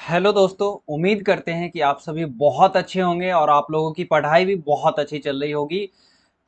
Hello दोस्तों, उम्मीद करते हैं कि आप सभी बहुत अच्छे होंगे और आप लोगों की पढ़ाई भी बहुत अच्छी चल रही होगी।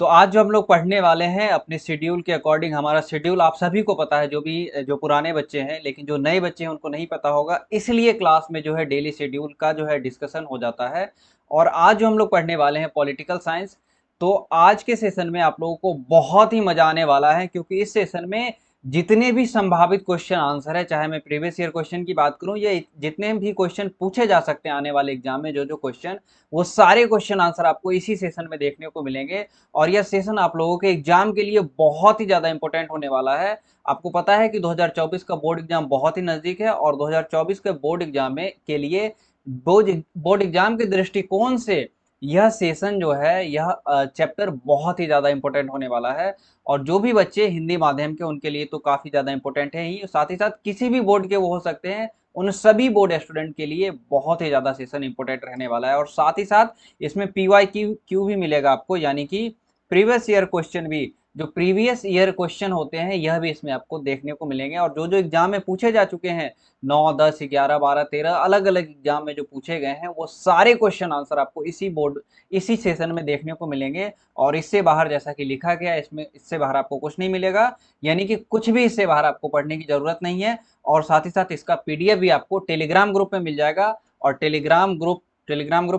तो आज जो हम लोग पढ़ने वाले हैं अपने शेड्यूल के अकॉर्डिंग, हमारा शेड्यूल आप सभी को पता है, जो पुराने बच्चे हैं, लेकिन जो नए बच्चे हैं उनको नहीं पता होगा। इसलिए क्लास में जो है डेली शेड्यूल का जो है डिस्कशन हो जाता है। और आज जो हम लोग पढ़ने वाले हैं पॉलिटिकल साइंस, तो आज के सेशन में आप लोगों को बहुत ही मजा आने वाला है, क्योंकि इस सेशन में जितने भी संभावित क्वेश्चन आंसर है, चाहे मैं प्रीवियस ईयर क्वेश्चन की बात करूं या जितने भी क्वेश्चन पूछे जा सकते हैं आने वाले एग्जाम में, जो जो क्वेश्चन, वो सारे क्वेश्चन आंसर आपको इसी सेशन में देखने को मिलेंगे। और यह सेशन आप लोगों के एग्जाम के लिए बहुत ही ज्यादा इंपॉर्टेंट होने वाला है। आपको पता है कि 2024 का बोर्ड एग्जाम बहुत ही नजदीक है, और 2024 के बोर्ड एग्जाम में के लिए बोर्ड एग्जाम के दृष्टिकोण से यह सेशन जो है, यह चैप्टर बहुत ही ज्यादा इंपॉर्टेंट होने वाला है। और जो भी बच्चे हिंदी माध्यम के, उनके लिए तो काफी ज्यादा इंपॉर्टेंट है ही, साथ ही साथ किसी भी बोर्ड के वो हो सकते हैं, उन सभी बोर्ड स्टूडेंट के लिए बहुत ही ज्यादा सेशन इंपॉर्टेंट रहने वाला है। और साथ ही साथ इसमें PYQ भी मिलेगा आपको, यानी कि प्रीवियस ईयर क्वेश्चन भी, जो प्रीवियस ईयर क्वेश्चन होते हैं, यह भी इसमें आपको देखने को मिलेंगे। और जो जो एग्जाम में पूछे जा चुके हैं, 9, 10, 11, 12, 13 अलग अलग एग्जाम में जो पूछे गए हैं, वो सारे क्वेश्चन आंसर आपको इसी सेशन में देखने को मिलेंगे। और इससे बाहर, जैसा कि लिखा गया है, इसमें इससे बाहर आपको कुछ नहीं मिलेगा, यानी कि कुछ भी इससे बाहर आपको पढ़ने की जरूरत नहीं है। और साथ ही साथ इसका PDF भी आपको टेलीग्राम ग्रुप में मिल जाएगा। और टेलीग्राम ग्रुप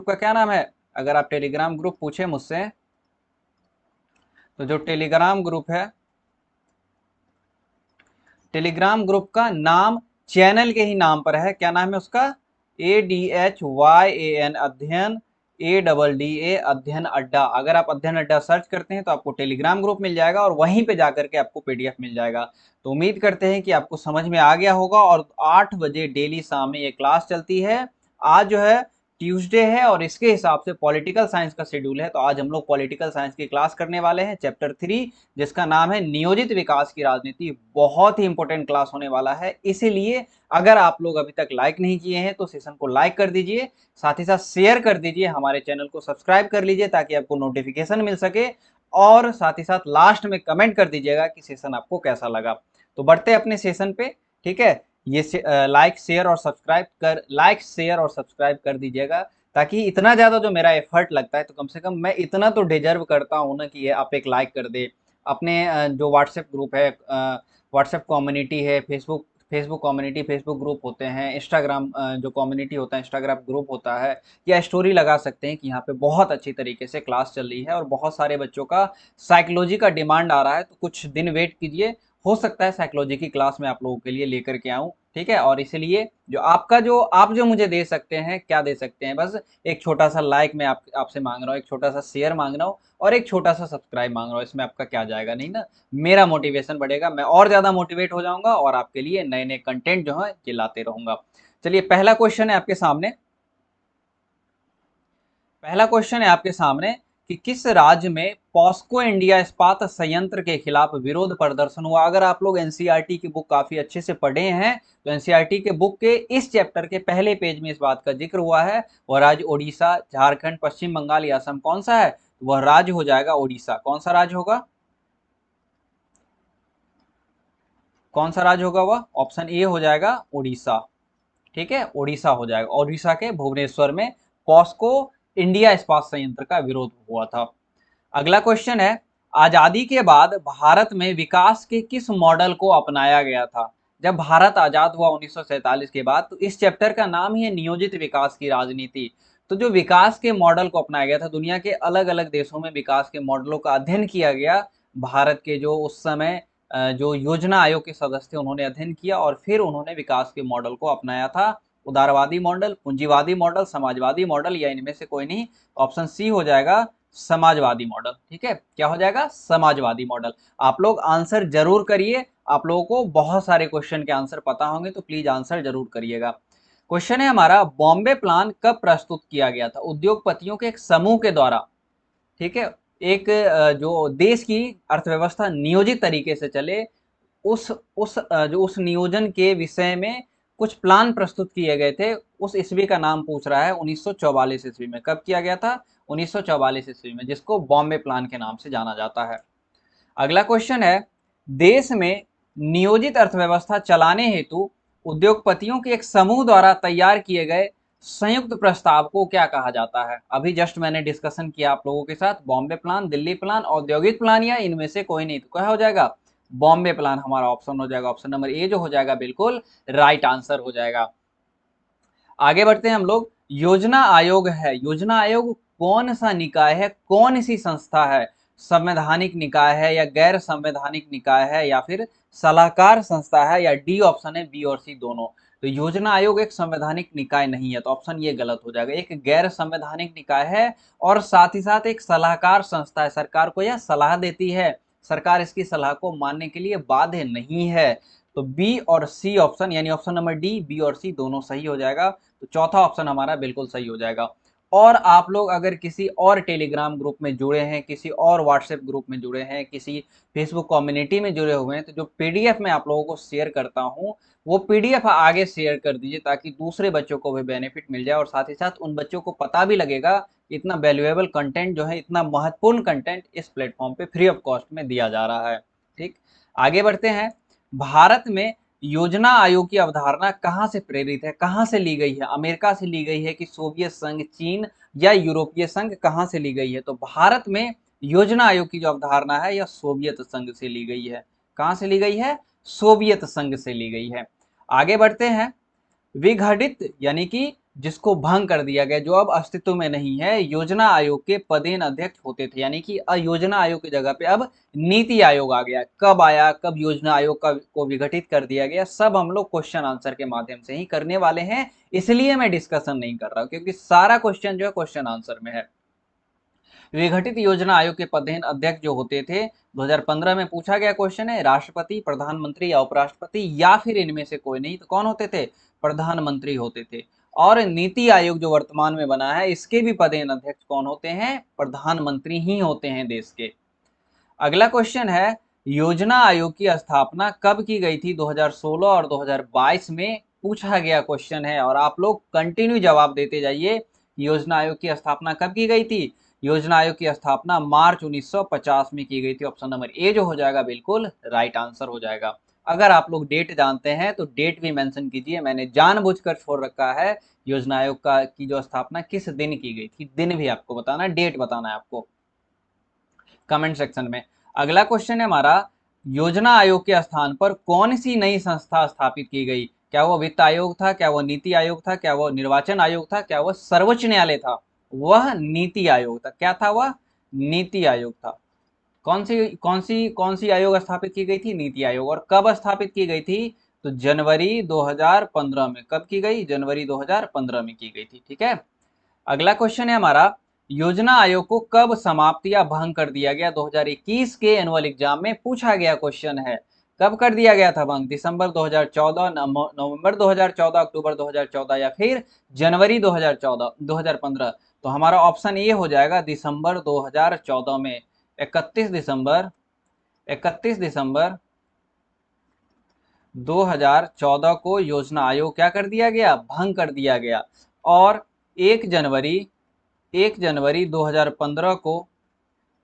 का क्या नाम है? अगर आप टेलीग्राम ग्रुप पूछे मुझसे, तो जो टेलीग्राम ग्रुप का नाम चैनल के ही नाम पर है। क्या नाम है उसका? ADHYAN, अध्ययन, ADDA, अध्ययन अड्डा। अगर आप अध्ययन अड्डा सर्च करते हैं तो आपको टेलीग्राम ग्रुप मिल जाएगा, और वहीं पे जाकर के आपको PDF मिल जाएगा। तो उम्मीद करते हैं कि आपको समझ में आ गया होगा। और 8 बजे डेली शाम में ये क्लास चलती है। आज जो है ट्यूसडे है, और इसके हिसाब से पॉलिटिकल साइंस का शेड्यूल है। तो आज हम लोग पॉलिटिकल साइंस की क्लास करने वाले हैं, चैप्टर 3, जिसका नाम है नियोजित विकास की राजनीति। बहुत ही इंपॉर्टेंट क्लास होने वाला है, इसीलिए अगर आप लोग अभी तक लाइक नहीं किए हैं तो सेशन को लाइक कर दीजिए, साथ ही साथ शेयर कर दीजिए, हमारे चैनल को सब्सक्राइब कर लीजिए ताकि आपको नोटिफिकेशन मिल सके। और साथ ही साथ लास्ट में कमेंट कर दीजिएगा कि सेशन आपको कैसा लगा। तो बढ़ते हैं अपने सेशन पे, ठीक है। ये लाइक शेयर और सब्सक्राइब कर दीजिएगा, ताकि इतना ज्यादा जो मेरा एफर्ट लगता है, तो कम से कम मैं इतना तो डिजर्व करता हूँ ना, कि ये आप एक लाइक कर दे। अपने जो व्हाट्सएप ग्रुप है, व्हाट्सएप कम्युनिटी है, फेसबुक कम्युनिटी, फेसबुक ग्रुप होते हैं, इंस्टाग्राम जो कम्युनिटी होता है, इंस्टाग्राम ग्रुप होता है, या स्टोरी लगा सकते हैं कि यहाँ पे बहुत अच्छी तरीके से क्लास चल रही है और बहुत सारे बच्चों का साइकोलॉजी का डिमांड आ रहा है। तो कुछ दिन वेट कीजिए, हो सकता है साइकोलॉजी की क्लास में आप लोगों के लिए लेकर के आऊँ, ठीक है। और इसलिए जो आप जो मुझे दे सकते हैं, क्या दे सकते हैं, बस एक छोटा सा लाइक मैं आपसे मांग रहा हूँ, एक छोटा सा शेयर मांग रहा हूँ, और एक छोटा सा सब्सक्राइब मांग रहा हूँ। इसमें आपका क्या जाएगा, नहीं ना? मेरा मोटिवेशन बढ़ेगा, मैं और ज्यादा मोटिवेट हो जाऊंगा, और आपके लिए नए नए कंटेंट जो है ये लाते रहूंगा। चलिए, पहला क्वेश्चन है आपके सामने कि किस राज्य में पॉस्को इंडिया इस्पात संयंत्र के खिलाफ विरोध प्रदर्शन हुआ। अगर आप लोग एनसीईआरटी की बुक काफी अच्छे से पढ़े हैं, तो एनसीईआरटी के बुक के इस चैप्टर के पहले पेज में इस बात का जिक्र हुआ है। वह राज्य ओडिशा, झारखंड, पश्चिम बंगाल या असम कौन सा है? वह राज्य हो जाएगा ओडिशा। कौन सा राज्य होगा? कौन सा राज्य होगा वह? ऑप्शन ए हो जाएगा उड़ीसा, ठीक है, उड़ीसा हो जाएगा। उड़ीसा के भुवनेश्वर में पॉस्को इंडिया इस्पात संयंत्र का विरोध हुआ था। अगला क्वेश्चन है, आजादी के बाद भारत में विकास के किस मॉडल को अपनाया गया था? जब भारत आजाद हुआ 1947 के बाद, तो इस चैप्टर का नाम ही है नियोजित विकास की राजनीति। तो जो विकास के मॉडल को अपनाया गया था, दुनिया के अलग अलग देशों में विकास के मॉडलों का अध्ययन किया गया। भारत के जो उस समय जो योजना आयोग के सदस्य थे, उन्होंने अध्ययन किया, और फिर उन्होंने विकास के मॉडल को अपनाया था। उदारवादी मॉडल, पूंजीवादी मॉडल, समाजवादी मॉडल, या इनमें से कोई नहीं। ऑप्शन सी हो जाएगा समाजवादी मॉडल, ठीक है। क्या हो जाएगा? समाजवादी मॉडल। आप लोग आंसर जरूर करिए, आप लोगों को बहुत सारे क्वेश्चन के आंसर पता होंगे, तो प्लीज आंसर जरूर करिएगा। क्वेश्चन है हमारा, बॉम्बे प्लान कब प्रस्तुत किया गया था? उद्योगपतियों के एक समूह के द्वारा, ठीक है। एक जो देश की अर्थव्यवस्था नियोजित तरीके से चले, उस नियोजन के विषय में कुछ प्लान प्रस्तुत किए गए थे। उस ईस्वी का नाम पूछ रहा है, 1944 ईस्वी में। कब किया गया था? 1944 ईस्वी में, जिसको बॉम्बे प्लान के नाम से जाना जाता है। अगला क्वेश्चन है, देश में नियोजित अर्थव्यवस्था चलाने हेतु उद्योगपतियों के एक समूह द्वारा तैयार किए गए संयुक्त प्रस्ताव को क्या कहा जाता है? अभी जस्ट मैंने डिस्कशन किया आप लोगों के साथ, बॉम्बे प्लान, दिल्ली प्लान, औद्योगिक प्लान या इनमें से कोई नहीं, तो क्या हो जाएगा? बॉम्बे प्लान हमारा ऑप्शन हो जाएगा। ऑप्शन नंबर ए जो हो जाएगा बिल्कुल राइट आंसर हो जाएगा। आगे बढ़ते हैं हम लोग। योजना आयोग है, योजना आयोग कौन सा निकाय है, कौन सी संस्था है? संवैधानिक निकाय है या गैर संवैधानिक निकाय है या फिर सलाहकार संस्था है, या डी ऑप्शन है बी और सी दोनों? तो योजना आयोग एक संवैधानिक निकाय नहीं है, तो ऑप्शन ये गलत हो जाएगा। एक गैर संवैधानिक निकाय है और साथ ही साथ एक सलाहकार संस्था है, सरकार को यह सलाह देती है, सरकार इसकी सलाह को मानने के लिए बाध्य नहीं है। तो बी और सी ऑप्शन, यानी ऑप्शन नंबर डी, बी और सी दोनों सही हो जाएगा। तो चौथा ऑप्शन हमारा बिल्कुल सही हो जाएगा। और आप लोग अगर किसी और टेलीग्राम ग्रुप में जुड़े हैं, किसी और व्हाट्सएप ग्रुप में जुड़े हैं, किसी फेसबुक कम्युनिटी में जुड़े हुए हैं, तो जो पीडीएफ मैं आप लोगों को शेयर करता हूं, वो पीडीएफ आगे शेयर कर दीजिए ताकि दूसरे बच्चों को भी बेनिफिट मिल जाए, और साथ ही साथ उन बच्चों को पता भी लगेगा इतना वैल्यूएबल कंटेंट जो है, इतना महत्वपूर्ण कंटेंट इस प्लेटफॉर्म पे फ्री ऑफ कॉस्ट में दिया जा रहा है। ठीक, आगे बढ़ते हैं। भारत में योजना आयोग की अवधारणा कहाँ से प्रेरित है, कहाँ से ली गई है? अमेरिका से ली गई है कि सोवियत संघ, चीन या यूरोपीय संघ, कहाँ से ली गई है? तो भारत में योजना आयोग की जो अवधारणा है यह सोवियत संघ से ली गई है। कहाँ से ली गई है? सोवियत संघ से ली गई है। आगे बढ़ते हैं। विघटित यानी कि जिसको भंग कर दिया गया, जो अब अस्तित्व में नहीं है, योजना आयोग के पदेन अध्यक्ष होते थे, यानी कि योजना आयोग की जगह पे अब नीति आयोग आ गया। कब आया, कब योजना आयोग को विघटित कर दिया गया, सब हम लोग क्वेश्चन आंसर के माध्यम से ही करने वाले हैं, इसलिए मैं डिस्कशन नहीं कर रहा हूं, क्योंकि सारा क्वेश्चन जो है क्वेश्चन आंसर में है। विघटित योजना आयोग के पदेन अध्यक्ष जो होते थे, 2015 में पूछा गया क्वेश्चन है, राष्ट्रपति, प्रधानमंत्री या उपराष्ट्रपति या फिर इनमें से कोई नहीं, तो कौन होते थे? प्रधानमंत्री होते थे। और नीति आयोग जो वर्तमान में बना है, इसके भी पदेन अध्यक्ष कौन होते हैं? प्रधानमंत्री ही होते हैं देश के। अगला क्वेश्चन है, योजना आयोग की स्थापना कब की गई थी? 2016 और 2022 में पूछा गया क्वेश्चन है, और आप लोग कंटिन्यू जवाब देते जाइए। योजना आयोग की स्थापना कब की गई थी? योजना आयोग की स्थापना मार्च 1950 में की गई थी। ऑप्शन नंबर ए जो हो जाएगा बिल्कुल राइट आंसर हो जाएगा। अगर आप लोग डेट जानते हैं तो डेट भी मेंशन कीजिए, मैंने जानबूझकर छोड़ रखा है योजना आयोग का की जो स्थापना किस दिन की गई थी, दिन भी आपको बताना है, डेट बताना है आपको कमेंट सेक्शन में। अगला क्वेश्चन है हमारा, योजना आयोग के स्थान पर कौन सी नई संस्था स्थापित की गई? क्या वो वित्त आयोग था, क्या वो नीति आयोग था, क्या वो निर्वाचन आयोग था, क्या वो सर्वोच्च न्यायालय था? वह नीति आयोग था। क्या था वह? नीति आयोग था। कौन सी आयोग स्थापित की गई थी? नीति आयोग। और कब स्थापित की गई थी? तो जनवरी 2015 में। कब की गई? जनवरी 2015 में की गई थी। ठीक है, अगला क्वेश्चन है हमारा, योजना आयोग को कब समाप्त या भंग कर दिया गया? 2021 के एनुअल एग्जाम में पूछा गया क्वेश्चन है, कब कर दिया गया था भंग? दिसंबर 2014, नवंबर 2014, अक्टूबर 2014 या फिर जनवरी 2014, 2015? तो हमारा ऑप्शन ए हो जाएगा दिसंबर 2014 में। 31 दिसंबर 2014 को योजना आयोग क्या कर दिया गया? भंग कर दिया गया। और 1 जनवरी 2015 को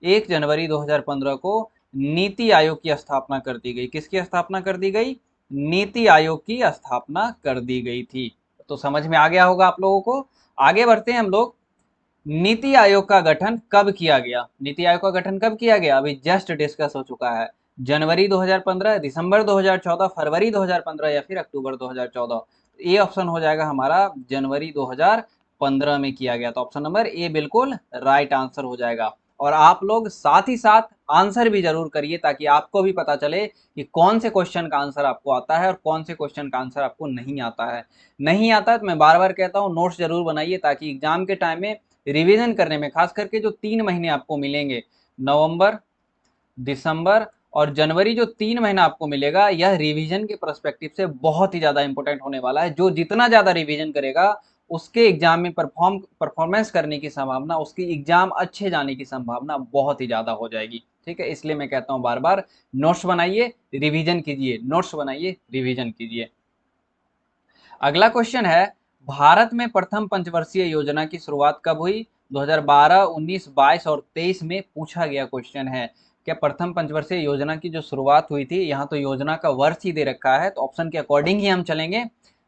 1 जनवरी 2015 को नीति आयोग की स्थापना कर दी गई। किसकी स्थापना कर दी गई? नीति आयोग की स्थापना कर दी गई थी। तो समझ में आ गया होगा आप लोगों को। आगे बढ़ते हैं हम लोग। नीति आयोग का गठन कब किया गया? नीति आयोग का गठन कब किया गया? अभी जस्ट डिस्कस हो चुका है। जनवरी 2015, दिसंबर 2014, फरवरी 2015 या फिर अक्टूबर 2014? ये ऑप्शन हो जाएगा हमारा जनवरी 2015 में किया गया। तो ऑप्शन नंबर ए बिल्कुल राइट आंसर हो जाएगा। और आप लोग साथ ही साथ आंसर भी जरूर करिए ताकि आपको भी पता चले कि कौन से क्वेश्चन का आंसर आपको आता है और कौन से क्वेश्चन का आंसर आपको नहीं आता है। नहीं आता है तो मैं बार बार कहता हूँ नोट्स जरूर बनाइए, ताकि एग्जाम के टाइम में रिवीजन करने में, खास करके जो 3 महीने आपको मिलेंगे, नवंबर, दिसंबर और जनवरी, जो 3 महीना आपको मिलेगा, यह रिवीजन के पर्सपेक्टिव से बहुत ही ज्यादा इंपॉर्टेंट होने वाला है। जो जितना ज्यादा रिवीजन करेगा उसके एग्जाम में परफॉर्मेंस करने की संभावना, उसकी एग्जाम अच्छे जाने की संभावना बहुत ही ज्यादा हो जाएगी। ठीक है, इसलिए मैं कहता हूं बार बार नोट्स बनाइए, रिवीजन कीजिए, नोट्स बनाइए, रिवीजन कीजिए। अगला क्वेश्चन है, भारत में प्रथम पंचवर्षीय योजना की शुरुआत कब हुई? 2012, 19, 22 और 23 में पूछा गया क्वेश्चन है। क्या प्रथम पंचवर्षीय योजना की जो शुरुआत हुई थी, यहाँ तो योजना का वर्ष ही दे रखा है, तो ऑप्शन के अकॉर्डिंग ही हम चलेंगे।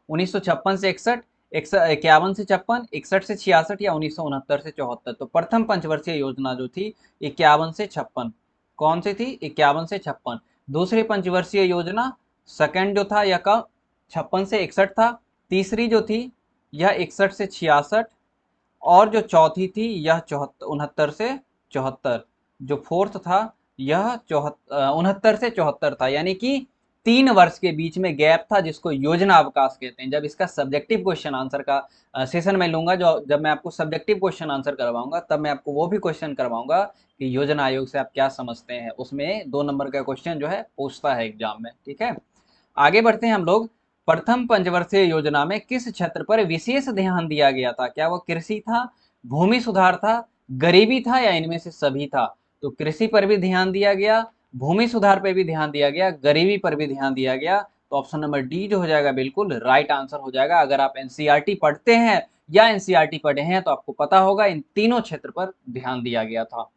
1956 से 61, 51 से 56, 61 से 66 या 1969 से 74। तो प्रथम पंचवर्षीय योजना जो थी 51 से 56, कौन सी थी? 51 से 56। दूसरी पंचवर्षीय योजना सेकंड जो था यह का 56 से 61 था। तीसरी जो थी यह 61 से 66, और जो चौथी थी यह 69 से 74। जो फोर्थ था यह 69 से 74 था, यानी कि 3 वर्ष के बीच में गैप था, जिसको योजना अवकाश कहते हैं। जब इसका सब्जेक्टिव क्वेश्चन आंसर का सेशन में लूंगा, जो जब मैं आपको सब्जेक्टिव क्वेश्चन आंसर करवाऊंगा, तब मैं आपको वो भी क्वेश्चन करवाऊंगा कि योजना आयोग से आप क्या समझते हैं। उसमें 2 नंबर का क्वेश्चन जो है पूछता है एग्जाम में, ठीक है। आगे बढ़ते हैं हम लोग। प्रथम पंचवर्षीय योजना में किस क्षेत्र पर विशेष ध्यान दिया गया था? क्या वो कृषि था, भूमि सुधार था, गरीबी था, या इनमें से सभी था? तो कृषि पर भी ध्यान दिया गया, भूमि सुधार पर भी ध्यान दिया गया, गरीबी पर भी ध्यान दिया गया। तो ऑप्शन नंबर डी जो हो जाएगा बिल्कुल राइट आंसर हो जाएगा। अगर आप एनसीईआरटी पढ़ते हैं या एनसीईआरटी पढ़े हैं तो आपको पता होगा इन तीनों क्षेत्र पर ध्यान दिया गया था।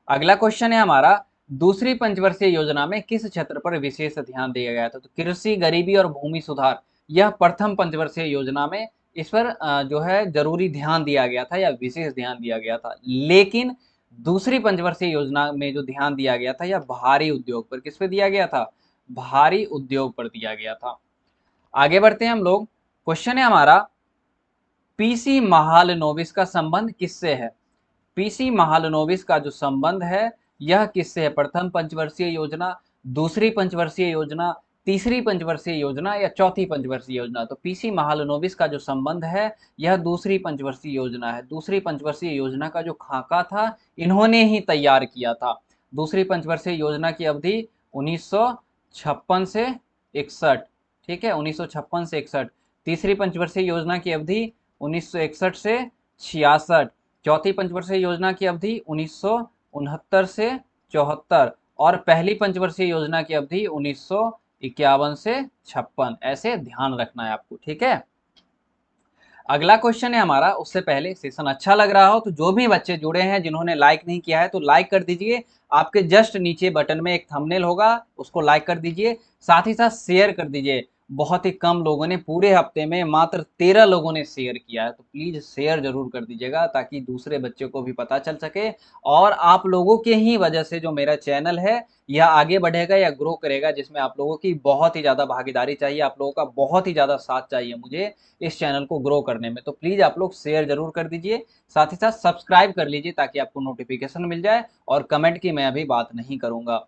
अगला क्वेश्चन है हमारा, दूसरी पंचवर्षीय योजना में किस क्षेत्र पर विशेष ध्यान दिया गया था? तो कृषि, गरीबी और भूमि सुधार, यह प्रथम पंचवर्षीय योजना में इस पर जो है जरूरी ध्यान दिया गया था या विशेष ध्यान दिया गया था। लेकिन दूसरी पंचवर्षीय योजना में जो ध्यान दिया गया था यह भारी उद्योग पर, किस पे दिया गया था? भारी उद्योग पर दिया गया था। आगे बढ़ते हैं हम लोग। क्वेश्चन है हमारा, पीसी महालनोबिस का संबंध किससे है? पीसी महालनोबिस का जो संबंध है यह किससे है? प्रथम पंचवर्षीय योजना, दूसरी पंचवर्षीय योजना, तीसरी पंचवर्षीय योजना या चौथी पंचवर्षीय योजना? तो पीसी महालनोबिस का जो संबंध है यह दूसरी पंचवर्षीय योजना है। दूसरी पंचवर्षीय योजना का जो खाका था इन्होंने ही तैयार किया था। दूसरी पंचवर्षीय योजना की अवधि 1956 से 61, ठीक है, 1956 से 61। तीसरी पंचवर्षीय योजना की अवधि 1961 से 66। चौथी पंचवर्षीय योजना की अवधि 1969 से 74, और पहली पंचवर्षीय योजना की अवधि 1951 से 56। ऐसे ध्यान रखना है आपको, ठीक है। अगला क्वेश्चन है हमारा, उससे पहले सेशन अच्छा लग रहा हो तो जो भी बच्चे जुड़े हैं जिन्होंने लाइक नहीं किया है तो लाइक कर दीजिए। आपके जस्ट नीचे बटन में एक थंबनेल होगा, उसको लाइक कर दीजिए, साथ ही साथ शेयर कर दीजिए। बहुत ही कम लोगों ने, पूरे हफ्ते में मात्र 13 लोगों ने शेयर किया है, तो प्लीज शेयर जरूर कर दीजिएगा ताकि दूसरे बच्चों को भी पता चल सके। और आप लोगों के ही वजह से जो मेरा चैनल है यह आगे बढ़ेगा या ग्रो करेगा, जिसमें आप लोगों की बहुत ही ज्यादा भागीदारी चाहिए, आप लोगों का बहुत ही ज्यादा साथ चाहिए मुझे इस चैनल को ग्रो करने में। तो प्लीज आप लोग शेयर जरूर कर दीजिए, साथ ही साथ सब्सक्राइब कर लीजिए ताकि आपको नोटिफिकेशन मिल जाए। और कमेंट की मैं अभी बात नहीं करूंगा।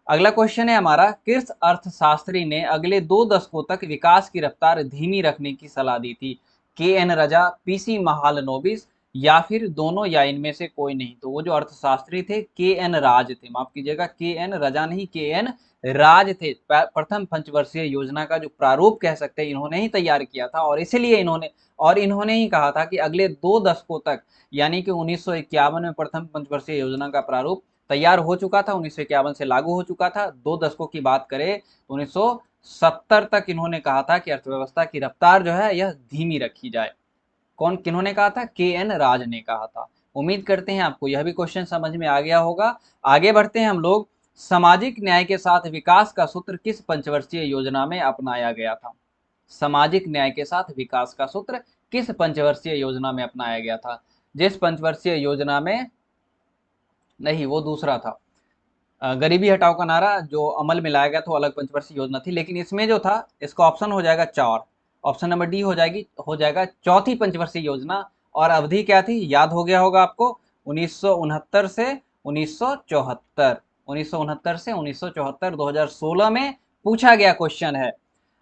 अगला क्वेश्चन है हमारा, किस अर्थशास्त्री ने अगले 2 दशकों तक विकास की रफ्तार धीमी रखने की सलाह दी थी? के एन रजा, पीसी महालनोबिस, या फिर दोनों, या इनमें से कोई नहीं? तो वो जो अर्थशास्त्री थे के एन राज थे, माफ कीजिएगा, के एन रजा नहीं, के एन राज थे। प्रथम पंचवर्षीय योजना का जो प्रारूप कह सकते हैं इन्होंने ही तैयार किया था, और इसीलिए इन्होंने ही कहा था कि अगले 2 दशकों तक, यानी कि 1951 में प्रथम पंचवर्षीय योजना का प्रारूप तैयार हो चुका था, 1951 से लागू हो चुका था। 2 दशकों की बात करें तो 1970 तक इन्होंने कहा था कि अर्थव्यवस्था की रफ्तार जो है यह धीमी रखी जाए। किन्होंने कहा था? के एन राज ने कहा था। उम्मीद करते हैं आपको यह भी क्वेश्चन समझ में आ गया होगा। आगे बढ़ते हैं हम लोग। सामाजिक न्याय के साथ विकास का सूत्र किस पंचवर्षीय योजना में अपनाया गया था? सामाजिक न्याय के साथ विकास का सूत्र किस पंचवर्षीय योजना में अपनाया गया था? जिस पंचवर्षीय योजना में, नहीं वो दूसरा था, गरीबी हटाओ का नारा जो अमल में लाया गया था वो अलग पंचवर्षीय योजना थी। लेकिन इसमें जो था, इसका ऑप्शन हो जाएगा 4, ऑप्शन नंबर डी हो जाएगा चौथी पंचवर्षीय योजना। और अवधि क्या थी? याद हो गया होगा आपको, 1969 से 1974, 1969 से 1974, 2016 में पूछा गया क्वेश्चन है।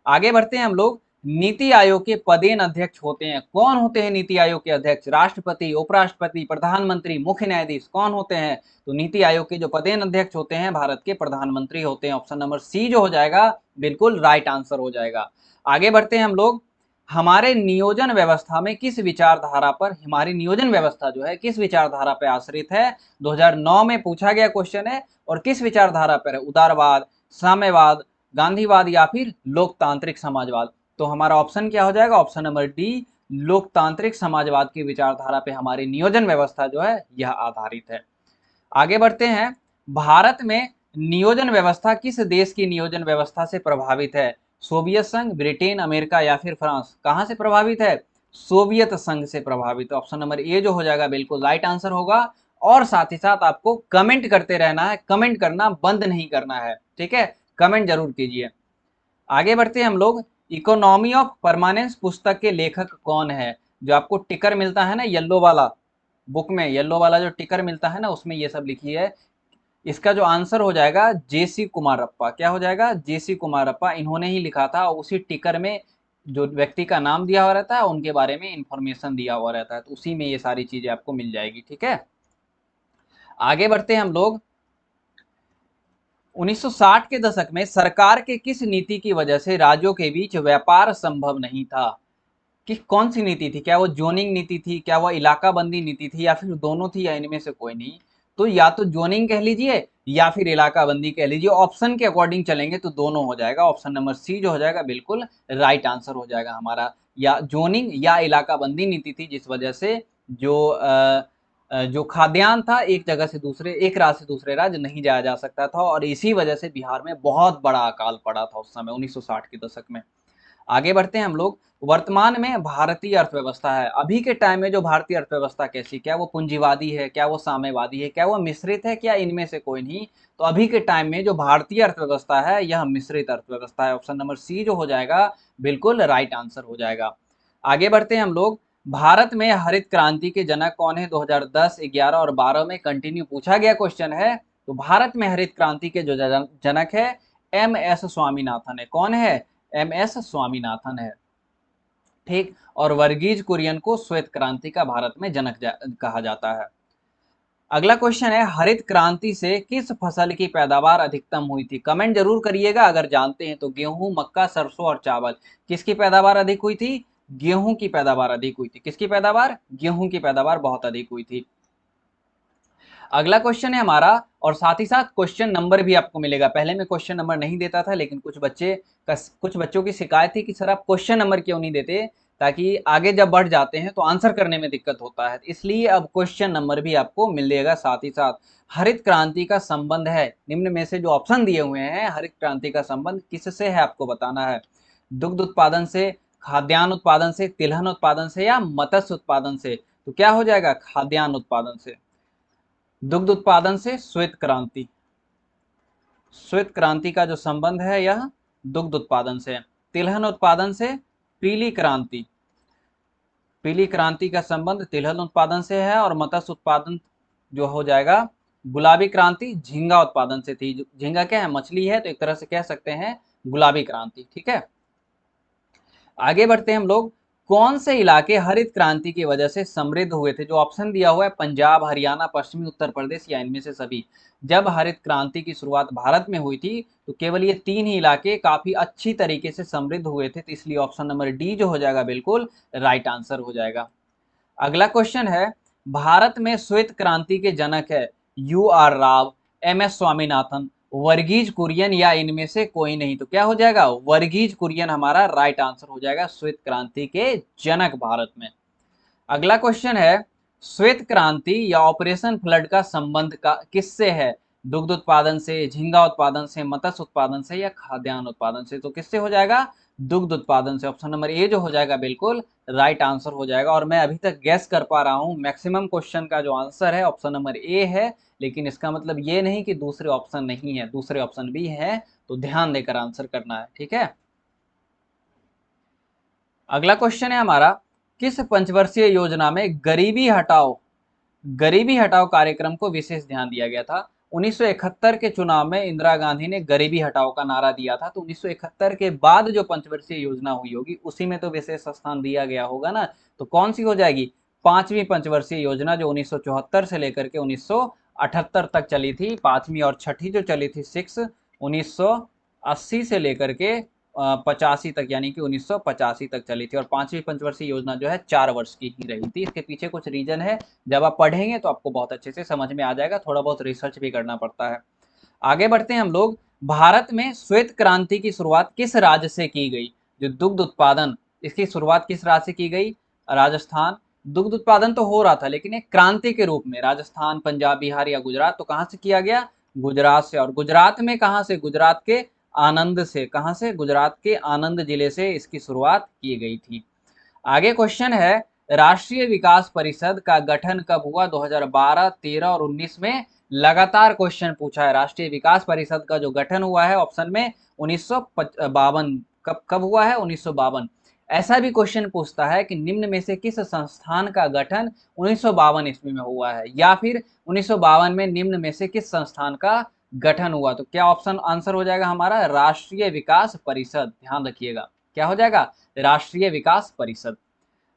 आगे बढ़ते हैं हम लोग। नीति आयोग के पदेन अध्यक्ष होते हैं, कौन होते हैं नीति आयोग के अध्यक्ष? राष्ट्रपति, उपराष्ट्रपति, प्रधानमंत्री, मुख्य न्यायाधीश, कौन होते हैं? तो नीति आयोग के जो पदेन अध्यक्ष होते हैं भारत के प्रधानमंत्री होते हैं। ऑप्शन नंबर सी जो हो जाएगा बिल्कुल राइट आंसर हो जाएगा। आगे बढ़ते हैं हम लोग। हमारे नियोजन व्यवस्था में किस विचारधारा पर, हमारी नियोजन व्यवस्था जो है किस विचारधारा पर आश्रित है? 2009 में पूछा गया क्वेश्चन है। और किस विचारधारा पर है? उदारवाद, साम्यवाद, गांधीवाद या फिर लोकतांत्रिक समाजवाद? तो हमारा ऑप्शन क्या हो जाएगा? ऑप्शन नंबर डी, लोकतांत्रिक समाजवाद की विचारधारा पे हमारी नियोजन व्यवस्था जो है यह आधारित है। आगे बढ़ते हैं। भारत में नियोजन व्यवस्था किस देश की नियोजन व्यवस्था से प्रभावित है? सोवियत संघ, ब्रिटेन, अमेरिका या फिर फ्रांस? कहां से प्रभावित है? सोवियत संघ से प्रभावित। ऑप्शन नंबर ए जो हो जाएगा बिल्कुल राइट आंसर होगा। और साथ ही साथ आपको कमेंट करते रहना है, कमेंट करना बंद नहीं करना है, ठीक है, कमेंट जरूर कीजिए। आगे बढ़ते हैं हम लोग। इकोनॉमी ऑफ परमानेंस पुस्तक के लेखक कौन है? जो आपको टिकर मिलता है ना येलो वाला, बुक में येलो वाला जो टिकर मिलता है ना, उसमें ये सब लिखी है। इसका जो आंसर हो जाएगा जेसी कुमारप्पा। क्या हो जाएगा? जेसी कुमारप्पा। इन्होंने ही लिखा था। उसी टिकर में जो व्यक्ति का नाम दिया हुआ रहता है, उनके बारे में इंफॉर्मेशन दिया हुआ रहता है, तो उसी में ये सारी चीजें आपको मिल जाएगी, ठीक है। आगे बढ़ते हैं हम लोग। 1960 के दशक में सरकार के किस नीति की वजह से राज्यों के बीच व्यापार संभव नहीं था? कि कौन सी नीति थी? क्या वो जोनिंग नीति थी, क्या वो इलाका बंदी नीति थी, या फिर दोनों थी, या इनमें से कोई नहीं? तो या तो जोनिंग कह लीजिए या फिर इलाका बंदी कह लीजिए। ऑप्शन के अकॉर्डिंग चलेंगे तो दोनों हो जाएगा। ऑप्शन नंबर सी जो हो जाएगा बिल्कुल राइट आंसर हो जाएगा हमारा। या जोनिंग या इलाका बंदी नीति थी, जिस वजह से जो जो खाद्यान्न था एक जगह से दूसरे, एक राज्य से दूसरे राज्य नहीं जाया जा सकता था, और इसी वजह से बिहार में बहुत बड़ा अकाल पड़ा था उस समय 1960 के दशक में। आगे बढ़ते हैं हम लोग। वर्तमान में भारतीय अर्थव्यवस्था है, अभी के टाइम में जो भारतीय अर्थव्यवस्था कैसी, क्या वो पूंजीवादी है, क्या वो साम्यवादी है, क्या वो मिश्रित है, क्या इनमें से कोई नहीं? तो अभी के टाइम में जो भारतीय अर्थव्यवस्था है यह मिश्रित अर्थव्यवस्था है। ऑप्शन नंबर सी जो हो जाएगा बिल्कुल राइट आंसर हो जाएगा। आगे बढ़ते हैं हम लोग। भारत में हरित क्रांति के जनक कौन है? 2010, 11 और 12 में कंटिन्यू पूछा गया क्वेश्चन है। तो भारत में हरित क्रांति के जो जनक है एम एस स्वामीनाथन है। कौन है? एम एस स्वामीनाथन है, ठीक। और वर्गीज कुरियन को श्वेत क्रांति का भारत में जनक कहा जाता है। अगला क्वेश्चन है, हरित क्रांति से किस फसल की पैदावार अधिकतम हुई थी? कमेंट जरूर करिएगा अगर जानते हैं तो। गेहूं, मक्का, सरसों और चावल, किसकी पैदावार अधिक हुई थी? गेहूं की पैदावार अधिक हुई थी। किसकी पैदावार? गेहूं की पैदावार बहुत अधिक हुई थी। अगला क्वेश्चन है हमारा, और साथ ही साथ क्वेश्चन नंबर भी आपको मिलेगा। पहले मैं क्वेश्चन नंबर नहीं देता था, लेकिन कुछ बच्चों की शिकायत थी कि सर आप क्वेश्चन नंबर क्यों नहीं देते, ताकि आगे जब बढ़ जाते हैं तो आंसर करने में दिक्कत होता है। इसलिए अब क्वेश्चन नंबर भी आपको मिलेगा साथ ही साथ। हरित क्रांति का संबंध है, निम्न में से जो ऑप्शन दिए हुए हैं, हरित क्रांति का संबंध किससे है आपको बताना है। दुग्ध उत्पादन से, खाद्यान्न उत्पादन से, तिलहन उत्पादन से, या मत्स्य उत्पादन से? तो क्या हो जाएगा? खाद्यान्न उत्पादन से। दुग्ध उत्पादन से श्वेत क्रांति, श्वेत क्रांति का जो संबंध है यह दुग्ध उत्पादन से। तिलहन उत्पादन से पीली क्रांति, पीली क्रांति का संबंध तिलहन उत्पादन से है। और मत्स्य उत्पादन जो हो जाएगा गुलाबी क्रांति झींगा उत्पादन से थी। झींगा क्या है? मछली है, तो एक तरह से कह सकते हैं गुलाबी क्रांति, ठीक है। आगे बढ़ते हैं हम लोग। कौन से इलाके हरित क्रांति की वजह से समृद्ध हुए थे? जो ऑप्शन दिया हुआ है पंजाब, हरियाणा, पश्चिमी उत्तर प्रदेश, या इनमें से सभी। जब हरित क्रांति की शुरुआत भारत में हुई थी तो केवल ये 3 ही इलाके काफी अच्छी तरीके से समृद्ध हुए थे, तो इसलिए ऑप्शन नंबर डी जो हो जाएगा बिल्कुल राइट आंसर हो जाएगा। अगला क्वेश्चन है, भारत में श्वेत क्रांति के जनक है U R Rao, M S Swaminathan, Verghese Kurien, या इनमें से कोई नहीं? तो क्या हो जाएगा? वर्गीज कुरियन हमारा राइट आंसर हो जाएगा, श्वेत क्रांति के जनक भारत में। अगला क्वेश्चन है, श्वेत क्रांति या ऑपरेशन फ्लड का संबंध का किससे है? दुग्ध उत्पादन से, झींगा उत्पादन से, मत्स्य उत्पादन से, या खाद्यान्न उत्पादन से? तो किससे हो जाएगा? दुग्ध उत्पादन से। ऑप्शन नंबर ए जो हो जाएगा बिल्कुल राइट आंसर हो जाएगा। और मैं अभी तक गैस कर पा रहा हूं, मैक्सिमम क्वेश्चन का जो आंसर है ऑप्शन नंबर ए है, लेकिन इसका मतलब ये नहीं कि दूसरे ऑप्शन नहीं है, दूसरे ऑप्शन भी हैं, तो ध्यान देकर आंसर करना है, ठीक है। अगला क्वेश्चन है हमारा, किस पंचवर्षीय योजना में गरीबी हटाओ कार्यक्रम को विशेष ध्यान दिया गया था? 1971 के चुनाव में इंदिरा गांधी ने गरीबी हटाओ का नारा दिया था, तो 1971 के बाद जो पंचवर्षीय योजना हुई होगी उसी में तो विशेष स्थान दिया गया होगा ना। तो कौन सी हो जाएगी? 5वीं पंचवर्षीय योजना, जो 1974 से लेकर के 1978 तक चली थी। 5वीं और छठी जो चली थी 1980 से लेकर के 85 तक, यानी कि 1985 तक चली थी। और 5वीं पंचवर्षीय योजना जो है 4 वर्ष की ही रही थी। इसके पीछे कुछ रीजन है, जब आप पढ़ेंगे तो आपको बहुत अच्छे से समझ में आ जाएगा, थोड़ा बहुत रिसर्च भी करना पड़ता है। आगे बढ़ते हैं हम लोग। भारत में श्वेत क्रांति की शुरुआत किस राज्य से की गई? जो दुग्ध उत्पादन, इसकी शुरुआत किस राज्य से की गई? राजस्थान। दुग्ध उत्पादन तो हो रहा था, लेकिन एक क्रांति के रूप में राजस्थान, पंजाब, बिहार या गुजरात, तो कहां से किया गया? गुजरात से। और गुजरात में कहाँ से? गुजरात के आनंद से। कहाँ से? गुजरात के आनंद जिले से इसकी शुरुआत की गई थी। आगे क्वेश्चन है, राष्ट्रीय विकास परिषद का गठन कब हुआ? 2012, 13 और 19 में लगातार क्वेश्चन पूछा है। राष्ट्रीय विकास परिषद का जो गठन हुआ है ऑप्शन में 1952। कब कब हुआ है? 1952। ऐसा भी क्वेश्चन पूछता है कि निम्न में से किस संस्थान का गठन 1952 ईस्वी में हुआ है, या फिर 1952 में निम्न में से किस संस्थान का गठन हुआ? तो क्या ऑप्शन आंसर हो जाएगा हमारा? राष्ट्रीय विकास परिषद। ध्यान रखिएगा, क्या हो जाएगा? राष्ट्रीय विकास परिषद।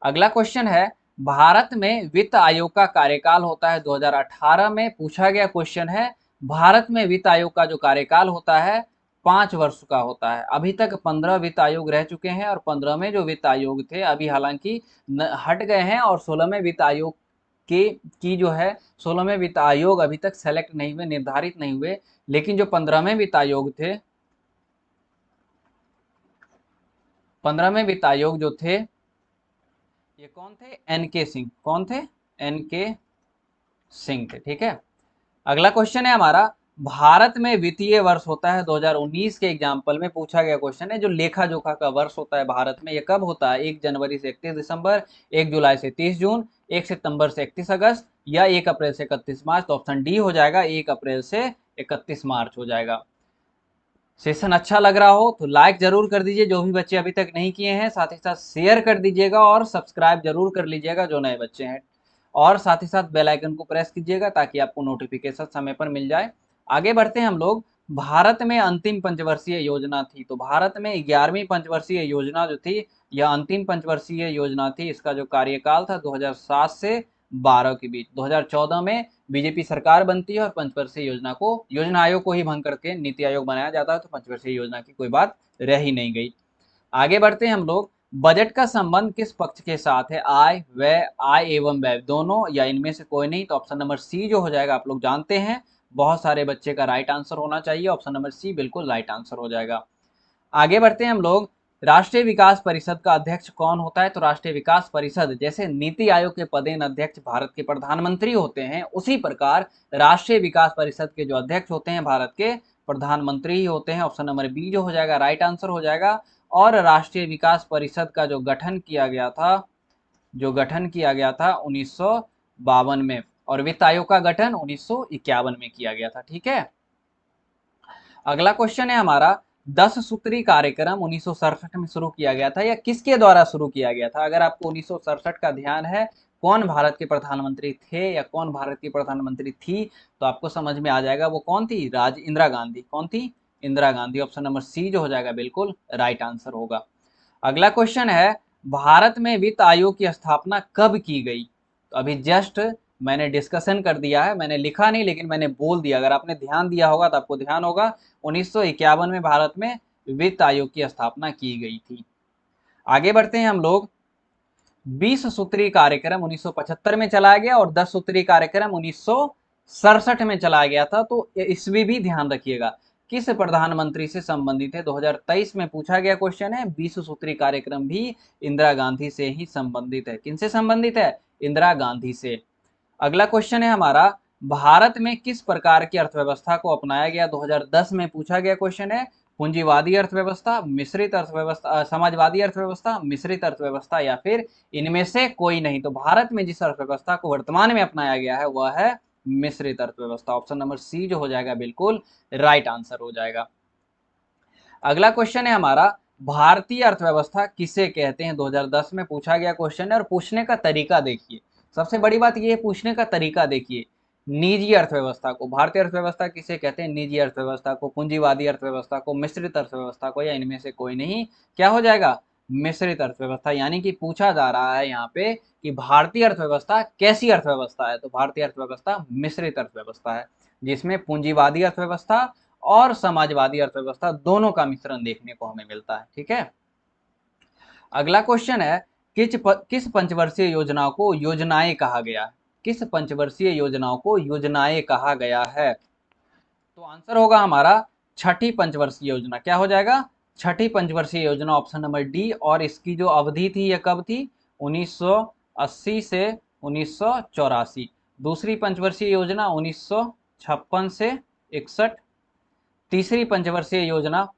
अगला क्वेश्चन है, भारत में वित्त आयोग का कार्यकाल होता है 2018 में। पूछा गया क्वेश्चन है, भारत में वित्त आयोग का जो कार्यकाल होता है 5 वर्ष का होता है। अभी तक 15 वित्त आयोग रह चुके हैं और 15वें जो वित्त आयोग थे अभी हालांकि हट गए हैं, और 16वें वित्त आयोग की जो है 16वें वित्त आयोग अभी तक सेलेक्ट नहीं हुए, निर्धारित नहीं हुए। लेकिन जो 15वें वित्त आयोग थे, 15वें वित्त आयोग जो थे ये कौन थे? एनके सिंह। कौन थे? एनके सिंह थे। ठीक है। अगला क्वेश्चन है हमारा, भारत में वित्तीय वर्ष होता है 2019 के एग्जाम्पल में पूछा गया क्वेश्चन है, जो लेखा जोखा का वर्ष होता है भारत में ये कब होता है? 1 जनवरी से 31 दिसंबर, 1 जुलाई से 30 जून, 1 सितंबर से 31 अगस्त, या 1 अप्रैल से 31 मार्च। तो ऑप्शन डी हो जाएगा, 1 अप्रैल से 31 मार्च हो जाएगा। सेशन अच्छा लग रहा हो तो लाइक जरूर कर दीजिए, जो भी बच्चे अभी तक नहीं किए हैं, साथ ही साथ शेयर कर दीजिएगा और सब्सक्राइब जरूर कर लीजिएगा जो नए बच्चे हैं, और साथ ही साथ बेल आइकन को प्रेस कीजिएगा ताकि आपको नोटिफिकेशन समय पर मिल जाए। आगे बढ़ते हैं हम लोग। भारत में अंतिम पंचवर्षीय योजना थी, तो भारत में 11वीं पंचवर्षीय योजना जो थी यह अंतिम पंचवर्षीय योजना थी। इसका जो कार्यकाल था 2007 से 12 के बीच। 2014 में बीजेपी सरकार बनती है और पंचवर्षीय योजना को, योजना आयोग को ही भंग करके नीति आयोग बनाया जाता है, तो पंचवर्षीय योजना की कोई बात रह ही नहीं गई। आगे बढ़ते हैं हम लोग। बजट का संबंध किस पक्ष के साथ है? आय, व्यय, आय एवं व्यय दोनों, या इनमें से कोई नहीं? तो ऑप्शन नंबर सी जो हो जाएगा, आप लोग जानते हैं बहुत सारे बच्चे का राइट आंसर होना चाहिए, ऑप्शन नंबर सी बिल्कुल राइट आंसर हो जाएगा। आगे बढ़ते हैं हम लोग। राष्ट्रीय विकास परिषद का अध्यक्ष कौन होता है? तो राष्ट्रीय विकास परिषद, जैसे नीति आयोग के पदेन अध्यक्ष भारत के प्रधानमंत्री होते हैं, उसी प्रकार राष्ट्रीय विकास परिषद के जो अध्यक्ष होते हैं भारत के प्रधानमंत्री ही होते हैं। ऑप्शन नंबर बी जो हो जाएगा राइट आंसर हो जाएगा। और राष्ट्रीय विकास परिषद का जो गठन किया गया था, 1952 में, और वित्त आयोग का गठन 1951 में किया गया था। ठीक है। अगला क्वेश्चन है हमारा, 10 सूत्री कार्यक्रम 1967 में शुरू किया गया था, या किसके द्वारा शुरू किया गया था? अगर आपको 1967 का ध्यान है, कौन भारत के प्रधानमंत्री थे या कौन भारत की प्रधानमंत्री थी, तो आपको समझ में आ जाएगा वो कौन थी? इंदिरा गांधी। कौन थी? Indira Gandhi. Option number C जो हो जाएगा बिल्कुल राइट आंसर होगा। अगला क्वेश्चन है, भारत में वित्त आयोग की स्थापना कब की गई? तो अभी जस्ट मैंने डिस्कशन कर दिया है, मैंने लिखा नहीं लेकिन मैंने बोल दिया। अगर आपने ध्यान दिया होगा तो आपको ध्यान होगा, 1951 में भारत में वित्त आयोग की स्थापना की गई थी। आगे बढ़ते हैं हम लोग। 20 सूत्री कार्यक्रम 1975 में चलाया गया और 10 सूत्री कार्यक्रम 1967 में चलाया गया था। तो ईस्वी भी ध्यान रखिएगा, किस प्रधानमंत्री से संबंधित है? 2023 में पूछा गया क्वेश्चन है। 20 सूत्री कार्यक्रम भी इंदिरा गांधी से ही संबंधित है। किनसे संबंधित है? इंदिरा गांधी से। अगला क्वेश्चन है हमारा, भारत में किस प्रकार की अर्थव्यवस्था को अपनाया गया? 2010 में पूछा गया क्वेश्चन है। पूंजीवादी अर्थव्यवस्था, मिश्रित अर्थव्यवस्था, समाजवादी अर्थव्यवस्था, मिश्रित अर्थव्यवस्था, या फिर इनमें से कोई नहीं? तो भारत में जिस अर्थव्यवस्था को वर्तमान में अपनाया गया है वह है मिश्रित अर्थव्यवस्था। ऑप्शन नंबर सी जो हो जाएगा बिल्कुल राइट आंसर हो जाएगा। अगला क्वेश्चन है हमारा, भारतीय अर्थव्यवस्था किसे कहते हैं? 2010 में पूछा गया क्वेश्चन है, और पूछने का तरीका देखिए। सबसे बड़ी बात ये है, पूछने का तरीका देखिए। निजी अर्थव्यवस्था को भारतीय अर्थव्यवस्था किसे कहते हैं? निजी अर्थव्यवस्था को, पूंजीवादी अर्थव्यवस्था को, मिश्रित अर्थव्यवस्था को, या इनमें से कोई नहीं? क्या हो जाएगा? मिश्रित अर्थव्यवस्था। यानी कि पूछा जा रहा है यहाँ पे कि भारतीय अर्थव्यवस्था कैसी अर्थव्यवस्था है? तो भारतीय अर्थव्यवस्था मिश्रित अर्थव्यवस्था है, जिसमें पूंजीवादी अर्थव्यवस्था और समाजवादी अर्थव्यवस्था दोनों का मिश्रण देखने को हमें मिलता है। ठीक है। अगला क्वेश्चन है, किस पंचवर्षीय योजना को योजनाएं कहा गया है? किस पंचवर्षीय योजनाओं को योजनाएं कहा गया है? तो आंसर होगा हमारा छठी पंचवर्षीय योजना। क्या हो जाएगा? छठी पंचवर्षीय योजना, ऑप्शन नंबर डी। और इसकी जो अवधि थी यह कब थी? 1980 से 1984। दूसरी पंचवर्षीय योजना 1956 से 61। तीसरी पंचवर्षीय योजना,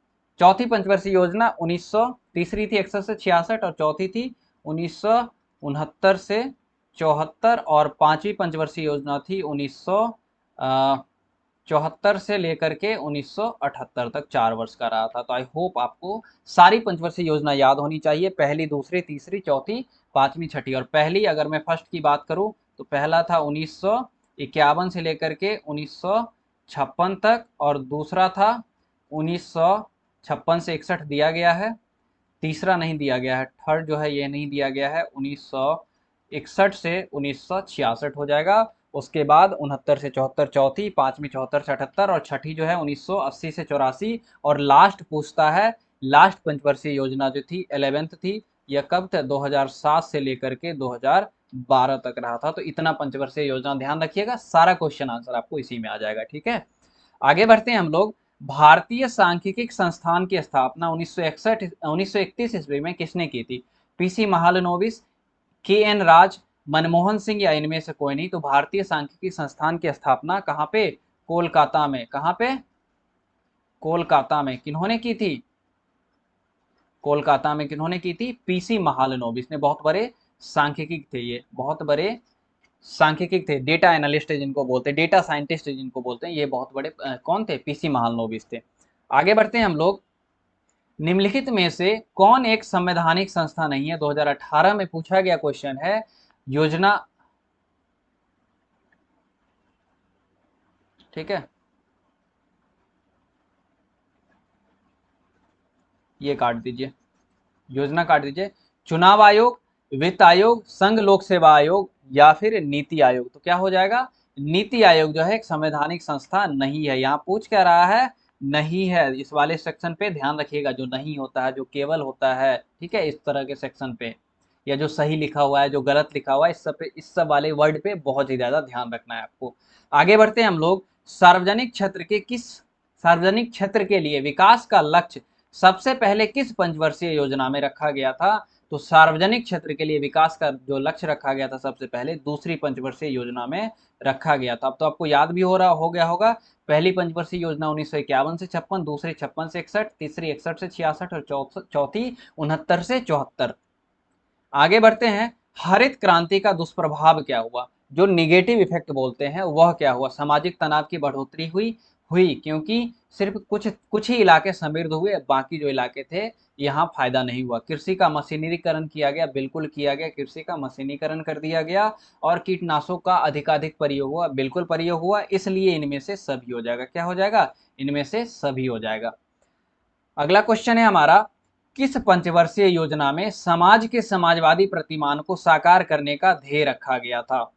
चौथी पंचवर्षीय योजना 1900, तीसरी थी 61 से 66 और चौथी थी 1969 से 74 और पांचवी पंचवर्षीय योजना थी 1974 से लेकर के 1978 तक 4 वर्ष का रहा था। तो आई होप आपको सारी पंचवर्षीय योजना याद होनी चाहिए, पहली, दूसरी, तीसरी, चौथी, पांचवी, छठी। और पहली अगर मैं फर्स्ट की बात करूं तो पहला था 1951 से लेकर के 1956 तक और दूसरा था 1956 से 61 दिया गया है, तीसरा नहीं दिया गया है, थर्ड जो है ये नहीं दिया गया है, 1961 से 1966 हो जाएगा। उसके बाद 69 से 74 चौथी, पांचवी 74 से 78 और छठी जो है 1980 से 84। और लास्ट पूछता है, लास्ट पंचवर्षीय योजना जो थी 11th थी, यह कब था? 2007 से लेकर के 2012 तक रहा था। तो इतना पंचवर्षीय योजना ध्यान रखिएगा, सारा क्वेश्चन आंसर आपको इसी में आ जाएगा। ठीक है, आगे बढ़ते हैं हम लोग। भारतीय सांख्यिकी संस्थान की स्थापना 1931 ईस्वी में किसने की थी? पीसी महालनोबिस, के एन राज, मनमोहन सिंह या इनमें से कोई नहीं। तो भारतीय सांख्यिकी संस्थान की स्थापना कहाँ पे? कोलकाता में। कहाँ पे? कोलकाता में। किन्होंने की थी? कोलकाता में किन्होंने की थी? पीसी महालनोबिस ने। बहुत बड़े सांख्यिकी थे ये, बहुत बड़े सांख्यिकी थे, डेटा एनालिस्ट जिनको बोलते हैं, डेटा साइंटिस्ट जिनको बोलते हैं, ये बहुत बड़े कौन थे? पीसी महालनोबिस थे। आगे बढ़ते हैं हम लोग। निम्नलिखित में से कौन एक संवैधानिक संस्था नहीं है? 2018 में पूछा गया क्वेश्चन है। योजना, ठीक है, ये काट दीजिए, योजना काट दीजिए। चुनाव आयोग, वित्त आयोग, संघ लोक सेवा आयोग या फिर नीति आयोग। तो क्या हो जाएगा? नीति आयोग जो है एक संवैधानिक संस्था नहीं है। यहाँ पूछ क्या रहा है? नहीं है। इस वाले सेक्शन पे ध्यान रखिएगा, जो नहीं होता है, जो केवल होता है, ठीक है, इस तरह के सेक्शन पे, या जो सही लिखा हुआ है, जो गलत लिखा हुआ है, इस सब वाले वर्ड पे बहुत ही ज्यादा ध्यान रखना है आपको। आगे बढ़ते हैं हम लोग। सार्वजनिक क्षेत्र के लिए विकास का लक्ष्य सबसे पहले किस पंचवर्षीय योजना में रखा गया था? तो सार्वजनिक क्षेत्र के लिए विकास का जो लक्ष्य रखा गया था सबसे पहले दूसरी पंचवर्षीय योजना में रखा गया था। अब तो आपको याद भी हो गया होगा। पहली पंचवर्षीय योजना 1951 से 56, दूसरी 56 से 61, तीसरी 61 से 66 और चौथी 69 से 74। आगे बढ़ते हैं। हरित क्रांति का दुष्प्रभाव क्या हुआ? जो निगेटिव इफेक्ट बोलते हैं वह क्या हुआ? सामाजिक तनाव की बढ़ोतरी हुई हुई क्योंकि सिर्फ कुछ कुछ ही इलाके समृद्ध हुए, बाकी जो इलाके थे यहाँ फायदा नहीं हुआ। कृषि का मशीनीकरण किया गया, बिल्कुल किया गया, कृषि का मशीनीकरण कर दिया गया। और कीटनाशकों का अधिकाधिक प्रयोग हुआ, बिल्कुल प्रयोग हुआ। इसलिए इनमें से सभी हो जाएगा। क्या हो जाएगा? इनमें से सभी हो जाएगा। अगला क्वेश्चन है हमारा, किस पंचवर्षीय योजना में समाज के समाजवादी प्रतिमान को साकार करने का ध्येय रखा गया था?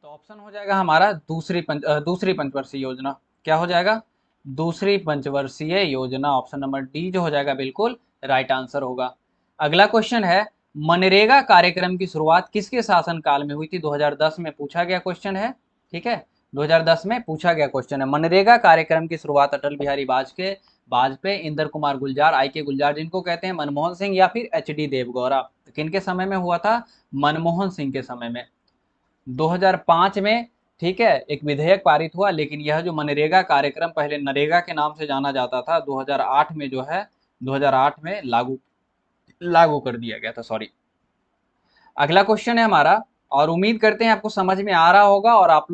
तो ऑप्शन हो जाएगा हमारा दूसरी पंचवर्षीय योजना। क्या हो जाएगा? दूसरी पंचवर्षीय योजना, ऑप्शन नंबर डी जो हो जाएगा बिल्कुल राइट आंसर होगा। अगला क्वेश्चन है, मनरेगा कार्यक्रम की शुरुआत किसके शासनकाल में हुई थी? 2010 में पूछा गया क्वेश्चन है। ठीक है, 2010 में पूछा गया क्वेश्चन है। मनरेगा कार्यक्रम की शुरुआत अटल बिहारी वाजपेयी, इंदर कुमार गुलजार, आई के गुलजार जिनको कहते हैं, मनमोहन सिंह या फिर एच.डी. देवगौड़ा। तो किनके समय में हुआ था? मनमोहन सिंह के समय में। 2005 में, ठीक है, एक विधेयक पारित हुआ, लेकिन यह जो मनरेगा कार्यक्रम पहले नरेगा के नाम से जाना जाता था, 2008 में जो है 2008 में लागू कर दिया गया था। सॉरी। अगला क्वेश्चन है हमारा, और उम्मीद करते हैं आपको समझ में आ रहा होगा, और आप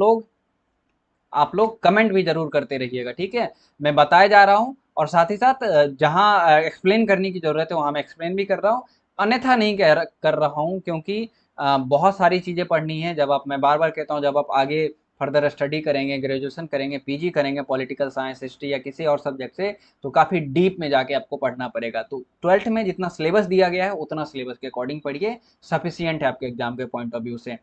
लोग कमेंट भी जरूर करते रहिएगा। ठीक है, मैं बताया जा रहा हूँ और साथ ही साथ जहाँ एक्सप्लेन करने की जरूरत है वहाँ मैं एक्सप्लेन भी कर रहा हूँ, अन्यथा नहीं कर रहा हूँ, क्योंकि बहुत सारी चीज़ें पढ़नी है। जब आप, मैं बार बार कहता हूँ, जब आप आगे फर्दर स्टडी करेंगे, ग्रेजुएशन करेंगे, पीजी करेंगे पॉलिटिकल साइंस, हिस्ट्री या किसी और सब्जेक्ट से, तो काफ़ी डीप में जाके आपको पढ़ना पड़ेगा। तो 12th में जितना सिलेबस दिया गया है उतना सिलेबस के अकॉर्डिंग पढ़िए, सफिशियंट है आपके एग्जाम के पॉइंट ऑफ व्यू से।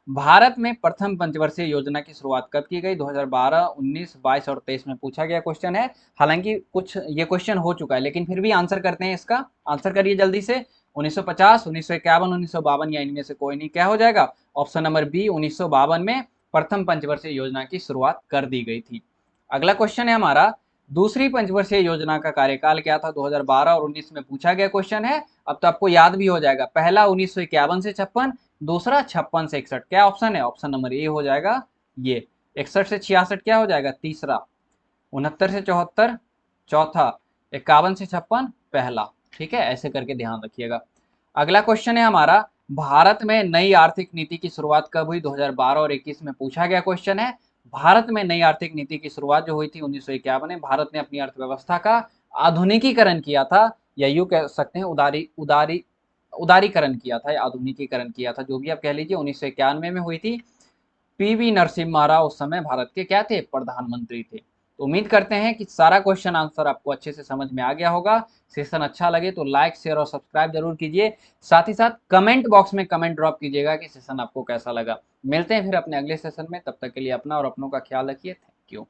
भारत में प्रथम पंचवर्षीय योजना की शुरुआत कब की गई? 2012, 19, 22 और 23 में पूछा गया क्वेश्चन है। हालांकि कुछ ये क्वेश्चन हो चुका है, लेकिन फिर भी आंसर करते हैं इसका। आंसर करिए जल्दी से। 1950, 1951, 1952 या इनमें से कोई नहीं। क्या हो जाएगा? ऑप्शन नंबर बी, 1952 में प्रथम पंचवर्षीय योजना की शुरुआत कर दी गई थी। अगला क्वेश्चन है हमारा, दूसरी पंचवर्षीय योजना का कार्यकाल क्या था? 2012 और 19 में पूछा गया क्वेश्चन है। अब तो आपको याद भी हो जाएगा। पहला 1951 से 56, दूसरा 56 से 61। क्या ऑप्शन है? ऑप्शन नंबर ए हो जाएगा ये। 61 से 66 क्या हो जाएगा? तीसरा। 69 से 74 चौथा, 51 से 56 पहला। ठीक है, ऐसे करके ध्यान रखिएगा। अगला क्वेश्चन है हमारा, भारत में नई आर्थिक नीति की शुरुआत कब हुई? 2012 और 21 में पूछा गया क्वेश्चन है। भारत में नई आर्थिक नीति की शुरुआत जो हुई थी 1951 में, भारत ने अपनी अर्थव्यवस्था का आधुनिकीकरण किया था, या यूं कह सकते हैं उदारीकरण किया था या आधुनिकीकरण किया था, जो भी आप कह लीजिए, 1991 में हुई थी। पीवी नरसिम्हा राव उस समय भारत के क्या थे? प्रधानमंत्री थे। तो उम्मीद करते हैं कि सारा क्वेश्चन आंसर आपको अच्छे से समझ में आ गया होगा। सेशन अच्छा लगे तो लाइक, शेयर और सब्सक्राइब जरूर कीजिए। साथ ही साथ कमेंट बॉक्स में कमेंट ड्रॉप कीजिएगा कि सेशन आपको कैसा लगा। मिलते हैं फिर अपने अगले सेशन में, तब तक के लिए अपना और अपनों का ख्याल रखिए। Thank you.